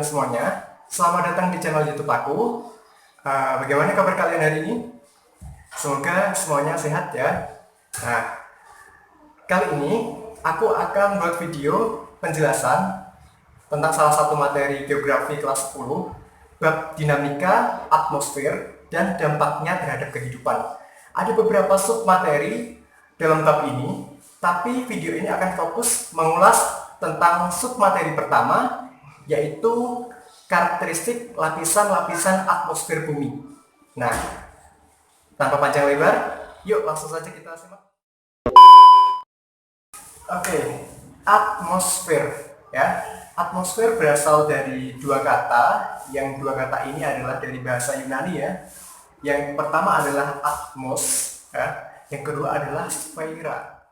semuanya, selamat datang di channel YouTube aku. Bagaimana kabar kalian hari ini? Semoga semuanya sehat ya. Nah, kali ini aku akan buat video penjelasan tentang salah satu materi geografi kelas 10, bab dinamika atmosfer dan dampaknya terhadap kehidupan. Ada beberapa sub materi dalam bab ini, tapi video ini akan fokus mengulas tentang submateri pertama, yaitu karakteristik lapisan-lapisan atmosfer bumi. Nah, tanpa panjang lebar, yuk langsung saja kita simak. Oke, atmosfer ya. Atmosfer berasal dari dua kata, yang dua kata ini adalah dari bahasa Yunani ya. Yang pertama adalah atmos, ya. Yang kedua adalah sfera.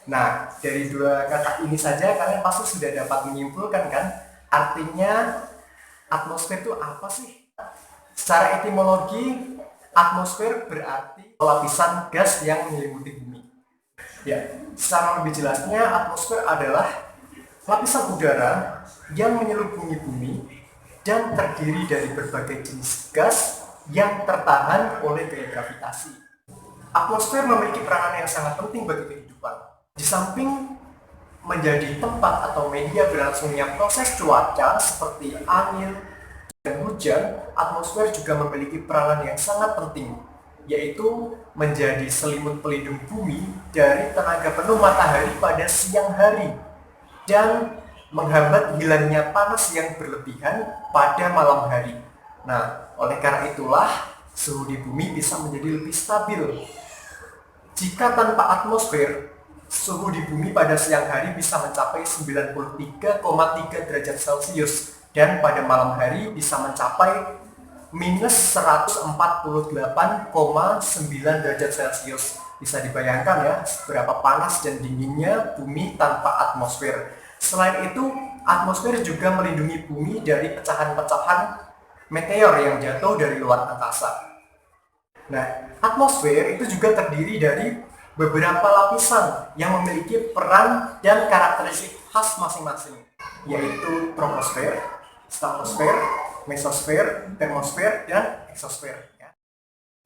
Nah, dari dua kata ini saja kalian pasti sudah dapat menyimpulkan kan artinya atmosfer itu apa sih? Secara etimologi, atmosfer berarti lapisan gas yang menyelimuti bumi. Ya, secara lebih jelasnya atmosfer adalah lapisan udara yang menyelimuti bumi dan terdiri dari berbagai jenis gas yang tertahan oleh gaya gravitasi. Atmosfer memiliki peranan yang sangat penting bagi kehidupan. Di samping menjadi tempat atau media berlangsungnya proses cuaca seperti angin dan hujan, atmosfer juga memiliki peranan yang sangat penting, yaitu menjadi selimut pelindung bumi dari tenaga penuh matahari pada siang hari dan menghambat hilangnya panas yang berlebihan pada malam hari. Nah, oleh karena itulah suhu di bumi bisa menjadi lebih stabil. Jika tanpa atmosfer, suhu di bumi pada siang hari bisa mencapai 93,3 derajat Celcius dan pada malam hari bisa mencapai minus 148,9 derajat Celcius. Bisa dibayangkan ya seberapa panas dan dinginnya bumi tanpa atmosfer. Selain itu, atmosfer juga melindungi bumi dari pecahan-pecahan meteor yang jatuh dari luar angkasa. Nah, atmosfer itu juga terdiri dari beberapa lapisan yang memiliki peran dan karakteristik khas masing-masing, yaitu troposfer, stratosfer, mesosfer, termosfer, dan eksosfer.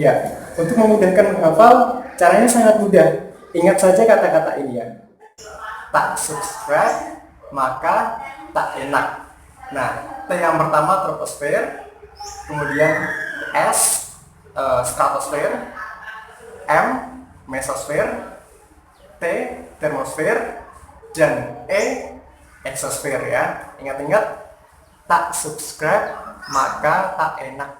Ya, untuk memudahkan menghafal, caranya sangat mudah. Ingat saja kata-kata ini ya. Tak subscribe, maka tak enak. Nah, T yang pertama troposfer, kemudian S stratosfer, M mesosfer, T termosfer, dan E eksosfer ya. Ingat-ingat, tak subscribe maka tak enak.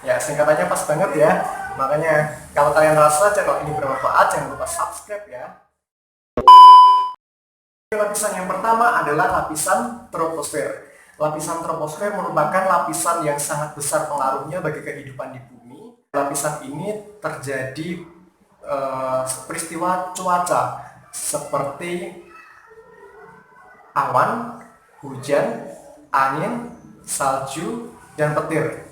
Ya, singkatannya pas banget ya. Makanya kalau kalian rasa channel ini bermanfaat, jangan lupa subscribe ya. Lapisan yang pertama adalah lapisan troposfer. Lapisan troposfer merupakan lapisan yang sangat besar pengaruhnya bagi kehidupan di bumi. Lapisan ini terjadi peristiwa cuaca seperti awan, hujan, angin, salju, dan petir.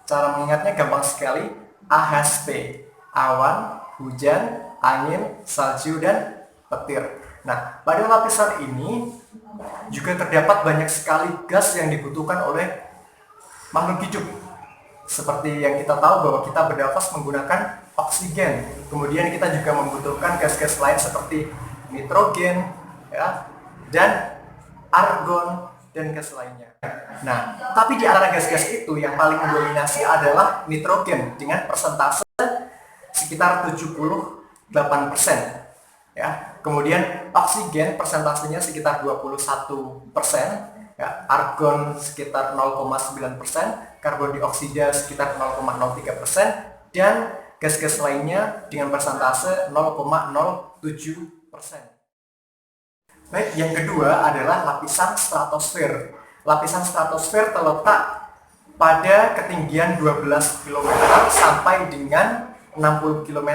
Cara mengingatnya gampang sekali, AHSP, awan, hujan, angin, salju, dan petir. Nah, pada lapisan ini juga terdapat banyak sekali gas yang dibutuhkan oleh makhluk hidup. Seperti yang kita tahu bahwa kita bernafas menggunakan oksigen, kemudian kita juga membutuhkan gas-gas lain seperti nitrogen, ya, dan argon dan gas lainnya. Nah, tapi di antara gas-gas itu yang paling mendominasi adalah nitrogen dengan persentase sekitar 78%. Ya, kemudian oksigen persentasenya sekitar 21%, ya, argon sekitar 0,9%, karbon dioksida sekitar 0,03%, dan gas-gas lainnya dengan persentase 0,07%. Baik, yang kedua adalah lapisan stratosfer. Lapisan stratosfer terletak pada ketinggian 12 km sampai dengan 60 km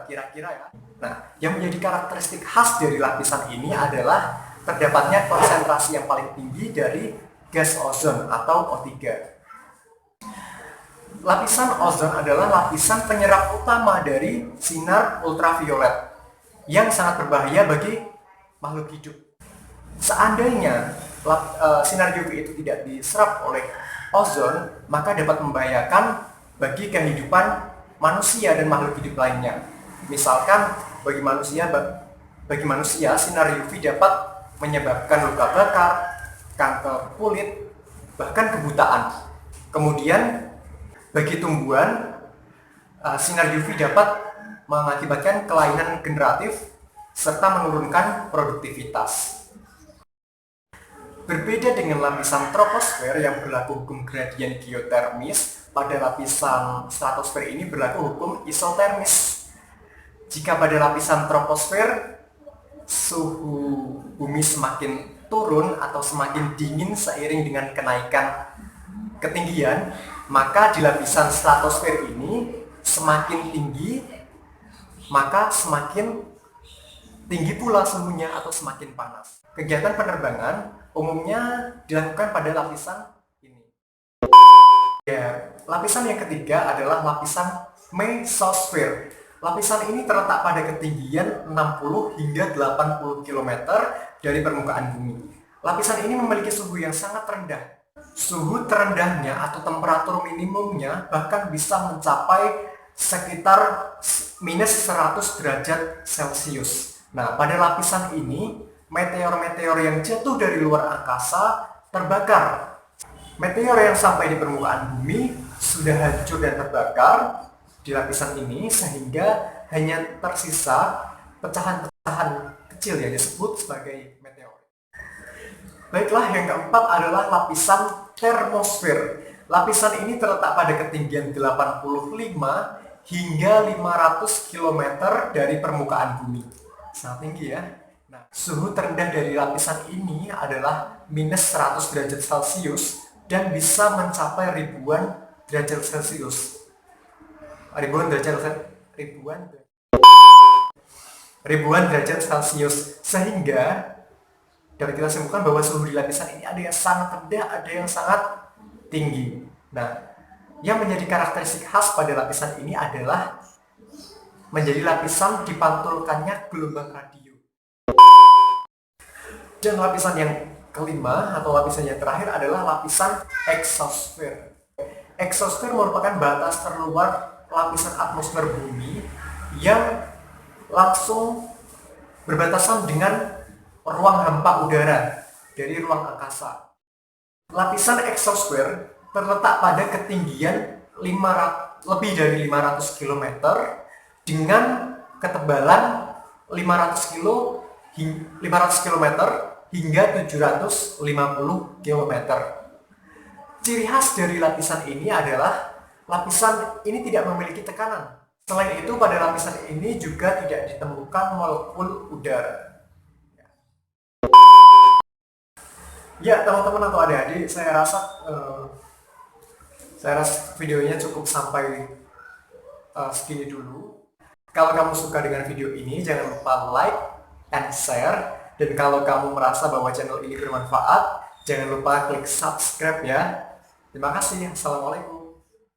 kira-kira ya. Nah, yang menjadi karakteristik khas dari lapisan ini adalah terdapatnya konsentrasi yang paling tinggi dari gas ozon atau O3. Lapisan ozon adalah lapisan penyerap utama dari sinar ultraviolet yang sangat berbahaya bagi makhluk hidup. Seandainya sinar UV itu tidak diserap oleh ozon, maka dapat membahayakan bagi kehidupan manusia dan makhluk hidup lainnya. Misalkan bagi manusia sinar UV dapat menyebabkan luka bakar, kanker kulit, bahkan kebutaan. Kemudian bagi tumbuhan, sinar UV dapat mengakibatkan kelainan generatif serta menurunkan produktivitas. Berbeda dengan lapisan troposfer yang berlaku hukum gradien geotermis, pada lapisan stratosfer ini berlaku hukum isotermis. Jika pada lapisan troposfer suhu bumi semakin turun atau semakin dingin seiring dengan kenaikan ketinggian, maka di lapisan stratosfer ini semakin tinggi, maka semakin tinggi pula suhunya atau semakin panas. Kegiatan penerbangan umumnya dilakukan pada lapisan ini. Ya, lapisan yang ketiga adalah lapisan mesosfer. Lapisan ini terletak pada ketinggian 60 hingga 80 km dari permukaan bumi. Lapisan ini memiliki suhu yang sangat rendah. Suhu terendahnya atau temperatur minimumnya bahkan bisa mencapai sekitar minus 100 derajat Celcius. Nah, pada lapisan ini, meteor-meteor yang jatuh dari luar angkasa terbakar. Meteor yang sampai di permukaan bumi sudah hancur dan terbakar di lapisan ini, sehingga hanya tersisa pecahan-pecahan kecil yang disebut sebagai meteor. Baiklah, yang keempat adalah lapisan termosfer. Lapisan ini terletak pada ketinggian 85 hingga 500 km dari permukaan bumi. Sangat tinggi ya. Nah, suhu terendah dari lapisan ini adalah minus 100 derajat Celcius dan bisa mencapai ribuan derajat Celcius. Ribuan derajat Celcius, sehingga dapat kita simpulkan bahwa suhu di lapisan ini ada yang sangat rendah, ada yang sangat tinggi. Nah, yang menjadi karakteristik khas pada lapisan ini adalah menjadi lapisan dipantulkannya gelombang radio. Dan lapisan yang kelima atau lapisan yang terakhir adalah lapisan eksosfer. Eksosfer merupakan batas terluar lapisan atmosfer bumi yang langsung berbatasan dengan ruang hampa udara dari ruang angkasa. Lapisan eksosfer terletak pada ketinggian lebih dari 500 km dengan ketebalan 500 km hingga 750 km. Ciri khas dari lapisan ini adalah lapisan ini tidak memiliki tekanan. Selain itu, pada lapisan ini juga tidak ditemukan molekul udara. Ya, teman-teman atau adik-adik, saya rasa videonya cukup sampai segini dulu. Kalau kamu suka dengan video ini, jangan lupa like and share. Dan kalau kamu merasa bahwa channel ini bermanfaat, jangan lupa klik subscribe ya. Terima kasih. Assalamualaikum.